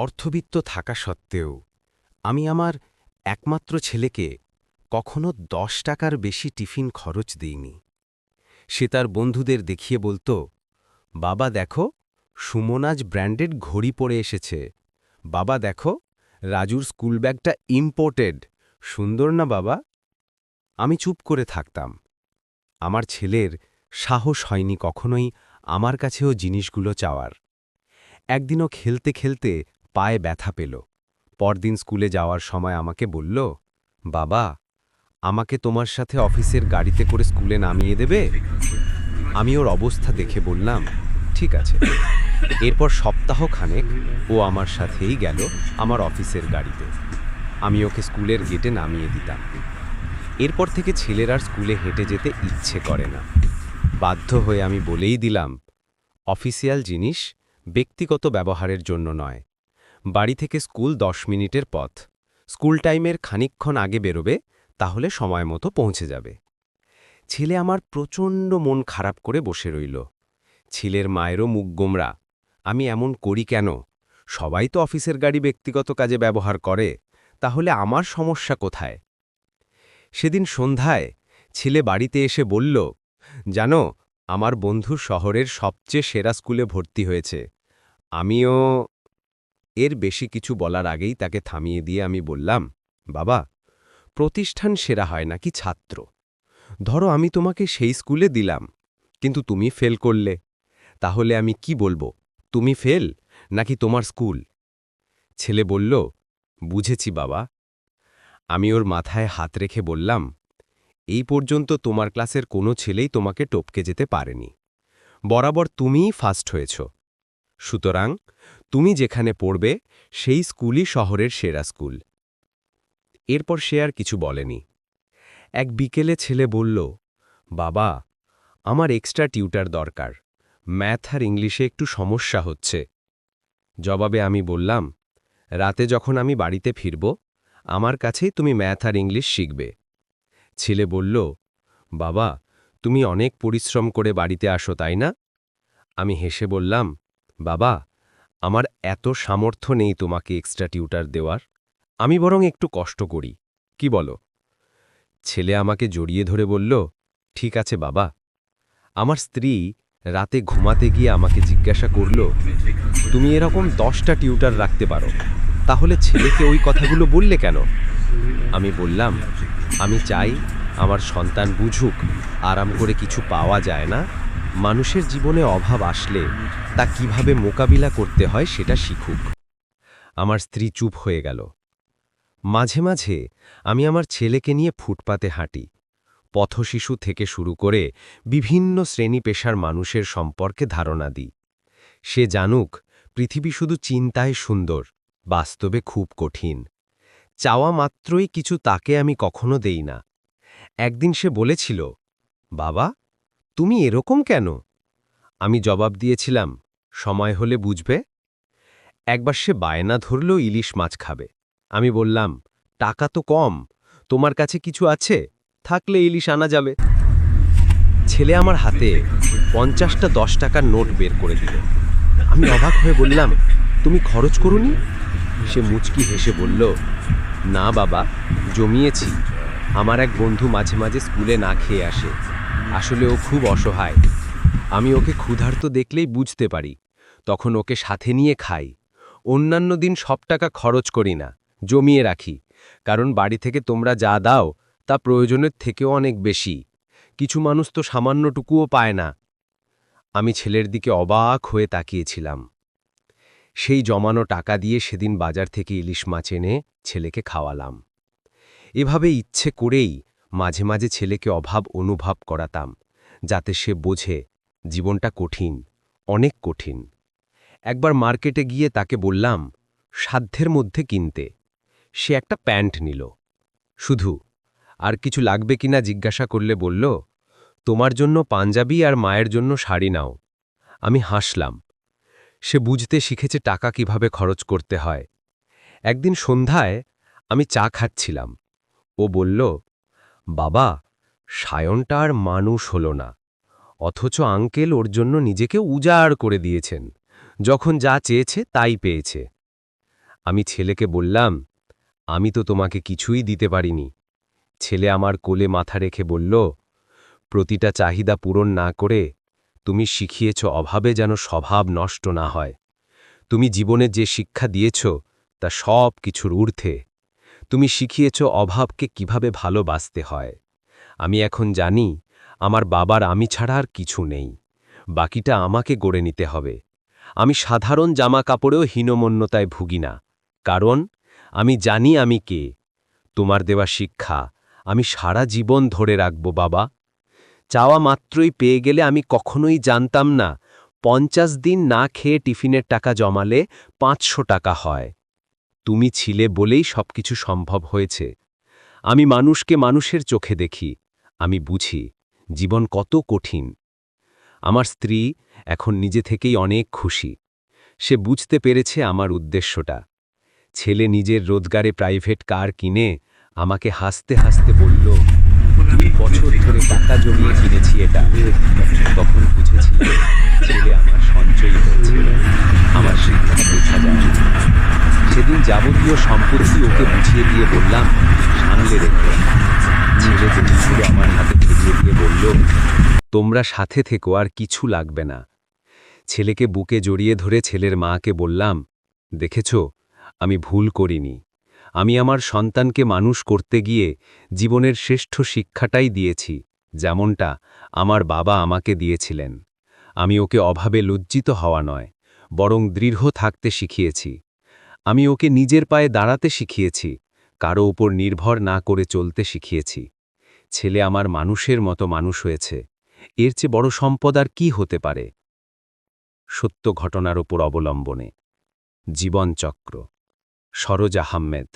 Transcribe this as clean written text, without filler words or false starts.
অর্থবিত্ত থাকা সত্ত্বেও আমি আমার একমাত্র ছেলেকে কখনো ১০ টাকার বেশি টিফিন খরচ দিইনি। সে তার বন্ধুদের দেখিয়ে বলতো, বাবা দেখো, সুমন আজ ব্র্যান্ডেড ঘড়ি পরে এসেছে। বাবা দেখো, রাজুর স্কুল ব্যাগটা ইম্পোর্টেড, সুন্দর না বাবা? আমি চুপ করে থাকতাম। আমার ছেলের সাহস হয়নি কখনোই আমার কাছেও জিনিসগুলো চাওয়ার। একদিনও খেলতে খেলতে পায়ে ব্যথা পেল। পরদিন স্কুলে যাওয়ার সময় আমাকে বলল, বাবা, আমাকে তোমার সাথে অফিসের গাড়িতে করে স্কুলে নামিয়ে দেবে? আমি ওর অবস্থা দেখে বললাম, ঠিক আছে। এরপর সপ্তাহখানেক ও আমার সাথেই গেল আমার অফিসের গাড়িতে। আমি ওকে স্কুলের গেটে নামিয়ে দিতাম। এরপর থেকে ছেলের আর স্কুলে হেঁটে যেতে ইচ্ছে করে না। বাধ্য হয়ে আমি বলেই দিলাম, অফিসিয়াল জিনিস ব্যক্তিগত ব্যবহারের জন্য নয়। বাড়ি থেকে স্কুল ১০ মিনিটের পথ। স্কুল টাইমের খানিকক্ষণ আগে বেরোবে, তাহলে সময় মতো পৌঁছে যাবে। ছেলে আমার প্রচণ্ড মন খারাপ করে বসে রইল। ছেলের মায়েরও মুখ গোমরা। আমি এমন করি কেন? সবাই তো অফিসের গাড়ি ব্যক্তিগত কাজে ব্যবহার করে, তাহলে আমার সমস্যা কোথায়? সেদিন সন্ধ্যায় ছেলে বাড়িতে এসে বলল, জানো, আমার বন্ধু শহরের সবচেয়ে সেরা স্কুলে ভর্তি হয়েছে। আমিও। এর বেশি কিছু বলার আগেই তাকে থামিয়ে দিয়ে আমি বললাম, বাবা, প্রতিষ্ঠান সেরা হয় নাকি ছাত্র? ধরো আমি তোমাকে সেই স্কুলে দিলাম, কিন্তু তুমি ফেল করলে, তাহলে আমি কি বলবো, তুমি ফেল নাকি তোমার স্কুল? ছেলে বলল, বুঝেছি বাবা। আমি ওর মাথায় হাত রেখে বললাম, এই পর্যন্ত তোমার ক্লাসের কোনো ছেলেই তোমাকে টপকে যেতে পারেনি। বরাবর তুমিই ফার্স্ট হয়েছ। সুতরাং তুমি যেখানে পড়বে সেই স্কুলই শহরের সেরা স্কুল। এরপর সে আর কিছু বলেনি। এক বিকেলে ছেলে বলল, বাবা, আমার এক্সট্রা টিউটার দরকার, ম্যাথ আর ইংলিশে একটু সমস্যা হচ্ছে। জবাবে আমি বললাম, রাতে যখন আমি বাড়িতে ফিরব, আমার কাছেই তুমি ম্যাথ আর ইংলিশ শিখবে। ছেলে বলল, বাবা, তুমি অনেক পরিশ্রম করে বাড়িতে আসো তাই না? আমি হেসে বললাম, বাবা, আমার এত সামর্থ্য নেই তোমাকে এক্সট্রা টিউটার দেওয়ার, আমি বরং একটু কষ্ট করি, কি বলো? ছেলে আমাকে জড়িয়ে ধরে বলল, ঠিক আছে বাবা। আমার স্ত্রী রাতে ঘুমাতে গিয়ে আমাকে জিজ্ঞাসা করল, তুমি এরকম 10টা টিউটার রাখতে পারো, তাহলে ছেলেকে ওই কথাগুলো বললে কেন? আমি বললাম, আমি চাই আমার সন্তান বুঝুক আরাম করে কিছু পাওয়া যায় না, মানুষের জীবনে অভাব আসলে তা কিভাবে মোকাবিলা করতে হয় সেটা শিখুক। আমার স্ত্রী চুপ হয়ে গেল। মাঝে মাঝে আমি আমার ছেলেকে নিয়ে ফুটপাতে হাঁটি। পথশিশু থেকে শুরু করে বিভিন্ন শ্রেণী পেশার মানুষের সম্পর্কে ধারণা দিই। সে জানুক, পৃথিবী শুধু চিন্তায় সুন্দর, বাস্তবে খুব কঠিন। চাওয়া মাত্রই কিছু তাকে আমি কখনো দেই না। একদিন সে বলেছিল, বাবা, তুমি এরকম কেন? আমি জবাব দিয়েছিলাম, সময় হলে বুঝবে। একবার সে বায়না ধরল ইলিশ মাছ খাবে। আমি বললাম, টাকা তো কম, তোমার কাছে কিছু আছে? থাকলে ইলিশ আনা যাবে। ছেলে আমার হাতে 50টা 10 টাকার নোট বের করে দিল। আমি অবাক হয়ে বললাম, তুমি খরচ করোনি? সে মুচকি হেসে বলল, না বাবা, জমিয়েছি। আমার এক বন্ধু মাঝে মাঝে স্কুলে না খেয়ে আসে, আসলে ও খুব অসহায়। আমি ওকে ক্ষুধার্ত দেখলেই বুঝতে পারি, তখন ওকে সাথে নিয়ে খাই। অন্যান্য দিন সব টাকা খরচ করি না, জমিয়ে রাখি, কারণ বাড়ি থেকে তোমরা যা দাও তা প্রয়োজনের থেকেও অনেক বেশি। কিছু মানুষ তো সামান্যটুকুও পায় না। আমি ছেলের দিকে অবাক হয়ে তাকিয়েছিলাম। সেই জমানো টাকা দিয়ে সেদিন বাজার থেকে ইলিশ মাছ এনে ছেলেকে খাওয়ালাম। এভাবে ইচ্ছে করেই মাঝে মাঝে ছেলেকে অভাব অনুভব করাতাম, যাতে সে বোঝে জীবনটা কঠিন, অনেক কঠিন। একবার মার্কেটে গিয়ে তাকে বললাম, সাধ্যের মধ্যে কিনতে। সে একটা প্যান্ট নিল। শুধু আর কিছু লাগবে কিনা জিজ্ঞাসা করলে বলল, তোমার জন্য পাঞ্জাবি আর মায়ের জন্য শাড়ি নাও। আমি হাসলাম। সে বুঝতে শিখেছে টাকা কিভাবে খরচ করতে হয়। একদিন সন্ধ্যায় আমি চা খাচ্ছিলাম। ও বলল, বাবা, সায়নটা আর মানুষ হল না, অথচ আঙ্কেল ওর জন্য নিজেকে উজাড় করে দিয়েছেন, যখন যা চেয়েছে তাই পেয়েছে। আমি ছেলেকে বললাম, আমি তো তোমাকে কিছুই দিতে পারিনি। ছেলে আমার কোলে মাথা রেখে বলল, প্রতিটা চাহিদা পূরণ না করে তুমি শিখিয়েছ অভাবে যেন স্বভাব নষ্ট না হয়। তুমি জীবনে যে শিক্ষা দিয়েছ তা সব কিছুর ঊর্ধ্বে। তুমি শিখিয়েছ অভাবকে কিভাবে ভালোবাসতে হয়। আমি এখন জানি আমার বাবার আমি ছাড়া আর কিছু নেই, বাকিটা আমাকে গড়ে নিতে হবে। আমি সাধারণ জামা কাপড়েও হীনমন্যতায় ভুগি না, কারণ আমি জানি আমি কে। তোমার দেওয়া শিক্ষা আমি সারা জীবন ধরে রাখব বাবা। চাওয়া মাত্রই পেয়ে গেলে আমি কখনোই জানতাম না ৫০ দিন না খেয়ে টিফিনের টাকা জমালে ৫০০ টাকা হয়। তুমি ছিলে বলেই সবকিছু সম্ভব হয়েছে। আমি মানুষকে মানুষের চোখে দেখি, আমি বুঝি জীবন কত কঠিন। আমার স্ত্রী এখন নিজে থেকেই অনেক খুশি। সে বুঝতে পেরেছে আমার উদ্দেশ্যটা। ছেলে নিজের রোজগারে প্রাইভেট কার কিনে আমাকে হাসতে হাসতে বলল, ২ বছর ধরে টাকা জমিয়ে কিনেছি এটা। তখন বুঝেছিলাম ছেলে আমার সঞ্চয়ী হয়েছে, আমার শিক্ষা বোঝা যায়। সেদিন যাবতীয় সম্পত্তি ওকে বুঝিয়ে দিয়ে বললাম, সামলে রেখো। ছেলে জিনিসগুলো আমার হাতে ফিরিয়ে দিয়ে বলল, তোমরা সাথে থেকো, আর কিছু লাগবে না। ছেলেকে বুকে জড়িয়ে ধরে ছেলের মাকে বললাম, দেখেছ, আমি ভুল করিনি। আমি আমার সন্তানকে মানুষ করতে গিয়ে জীবনের শ্রেষ্ঠ শিক্ষাটাই দিয়েছি, যেমনটা আমার বাবা আমাকে দিয়েছিলেন। আমি ওকে অভাবে লজ্জিত হওয়া নয়, বরং দৃঢ় থাকতে শিখিয়েছি। আমি ওকে নিজের পায়ে দাঁড়াতে শিখিয়েছি, কারো উপর নির্ভর না করে চলতে শিখিয়েছি। ছেলে আমার মানুষের মতো মানুষ হয়েছে, এর চেয়ে বড় সম্পদ আর কি হতে পারে? সত্য ঘটনার ওপর অবলম্বনে। জীবনচক্র। সরোজ আহমেদ।